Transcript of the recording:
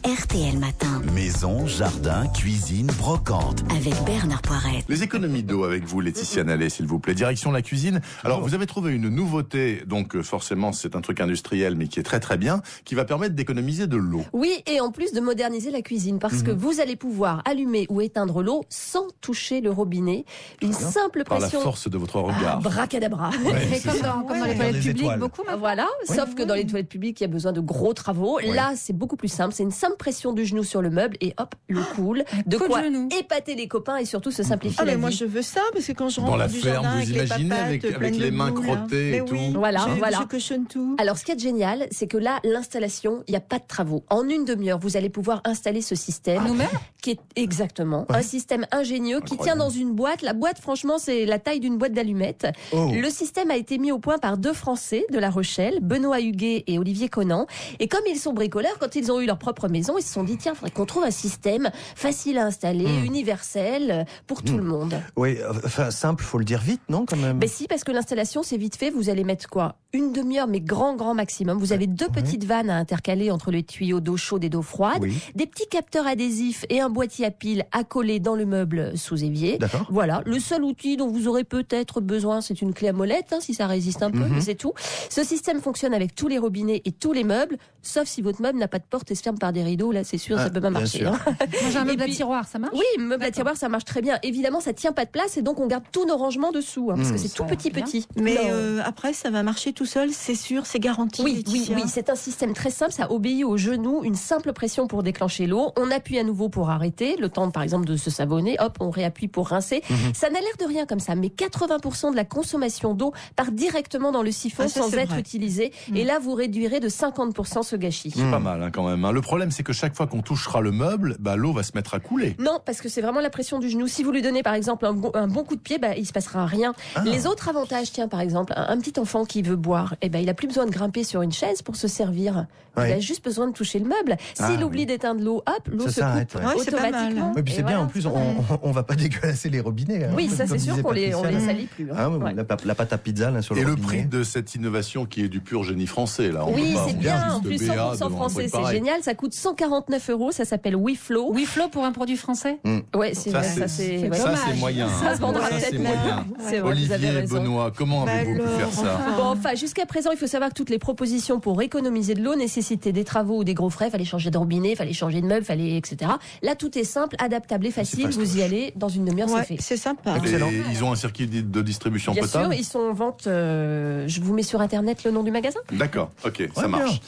RTL Matin. Maison, jardin, cuisine, brocante. Avec Bernard Poirette. Les économies d'eau avec vous, Laetitia Nallet, s'il vous plaît. Direction la cuisine. Alors, vous avez trouvé une nouveauté, donc forcément, c'est un truc industriel, mais qui est très très bien, qui va permettre d'économiser de l'eau. Oui, et en plus de moderniser la cuisine, parce que vous allez pouvoir allumer ou éteindre l'eau sans toucher le robinet. Une simple Par la pression. force de votre regard. Bracadabra. Ouais, c'est ça. Comme dans les toilettes publiques, beaucoup maintenant. Voilà, sauf que dans les toilettes publiques, il y a besoin de gros travaux. Là, c'est beaucoup plus simple. C'est une simple pression du genou sur le meuble et hop, l'eau coule. De coup de quoi genou. épater les copains et surtout se simplifier Ah la mais moi vie. je veux ça parce que quand je rentre Dans la du ferme, jardin vous avec les imaginez, papates avec pleines les de mains boue, là. crottées et Mais tout. oui, Voilà, je cochonne tout. Alors, ce qui est génial, c'est que là, l'installation, il n'y a pas de travaux. En une demi-heure, vous allez pouvoir installer ce système. Nous-mêmes Qui est exactement un système ingénieux qui tient dans une boîte. La boîte, franchement, c'est la taille d'une boîte d'allumettes. Oh. Le système a été mis au point par deux Français de La Rochelle, Benoît Huguet et Olivier Conan. Et comme ils sont bricoleurs, quand ils ont eu leur propre maison, ils se sont dit, tiens, il faudrait qu'on trouve un système facile à installer, universel, pour tout le monde. Oui, enfin simple, faut le dire vite, non, quand même. Ben si, parce que l'installation, c'est vite fait. Vous allez mettre quoi? Une demi-heure, mais grand maximum. Vous avez deux petites vannes à intercaler entre les tuyaux d'eau chaude et d'eau froide. Oui. Des petits capteurs adhésifs et un boîtier à piles à coller dans le meuble sous évier. D'accord. Voilà. Le seul outil dont vous aurez peut-être besoin, c'est une clé à molette, hein, si ça résiste un peu, mais c'est tout. Ce système fonctionne avec tous les robinets et tous les meubles, sauf si votre meuble n'a pas de porte et se ferme par des rideaux. Là, c'est sûr, ça peut pas bien marcher. sûr. Hein. Moi j'ai un Et meuble à puis- tiroir, ça marche? Oui, meuble à tiroir, ça marche très bien. Évidemment, ça tient pas de place et donc on garde tous nos rangements dessous, hein, parce que c'est tout Ça a l'air petit. bien. Mais Non. après ça va marcher tout seul, c'est sûr, c'est garanti. Oui, Laetitia. c'est un système très simple, ça obéit au genou, une simple pression pour déclencher l'eau, on appuie à nouveau pour arrêter, le temps par exemple de se savonner, hop, on réappuie pour rincer. Ça n'a l'air de rien comme ça, mais 80% de la consommation d'eau part directement dans le siphon Ah, ça, sans c'est être vrai. utilisé, et là vous réduirez de 50% ce gâchis. C'est pas mal hein, quand même. Hein. Le problème, c'est que chaque fois qu'on touchera le meuble, bah, l'eau va se mettre à couler. Non, parce que c'est vraiment la pression du genou. Si vous lui donnez par exemple un bon coup de pied, bah, il se passera rien. Les autres avantages, tiens par exemple, un petit enfant qui veut boire, eh ben, il a plus besoin de grimper sur une chaise pour se servir. Oui. Il a juste besoin de toucher le meuble. S'il oublie d'éteindre l'eau, hop, l'eau Ça se s'arrête, coupe ouais. Ouais, c'est pas mal. automatiquement. Oui, puis Et c'est bien, voilà. en plus, on va pas dégueulasser les robinets. Hein, Oui, ça c'est comme sûr disait qu'on les Patricia. salit plus. hein. Ah, oui, Ouais. la pâte à pizza là, sur le Et le robinet. prix de cette innovation qui est du pur génie français, là. On Oui, peut pas- c'est on bien. vient En juste plus, de BA 100% devant un français, truc c'est pareil. génial. Ça coûte 149 €. Ça s'appelle WeFlow. WeFlow pour un produit français? Ouais, c'est Ça, vrai, c'est ça c'est. ouais. ça, c'est moyen. Ça se vendra Ça, c'est peut-être moyen. C'est vrai, vous avez Olivier, raison. Benoît, comment Bah avez-vous pu alors, faire ça Bon, enfin, jusqu'à présent, il faut savoir que toutes les propositions pour économiser de l'eau nécessitaient des travaux ou des gros frais. Fallait changer de robinet, fallait changer de meuble, fallait etc. Là, tout est simple, adaptable et facile. Vous y allez dans une demi-heure, Ouais, c'est fait. c'est sympa. Excellent. Et ils ont un circuit de distribution Bien sûr, potable. ils sont en vente. Je vous mets sur internet le nom du magasin. D'accord, ok, ça Ouais, bien. marche.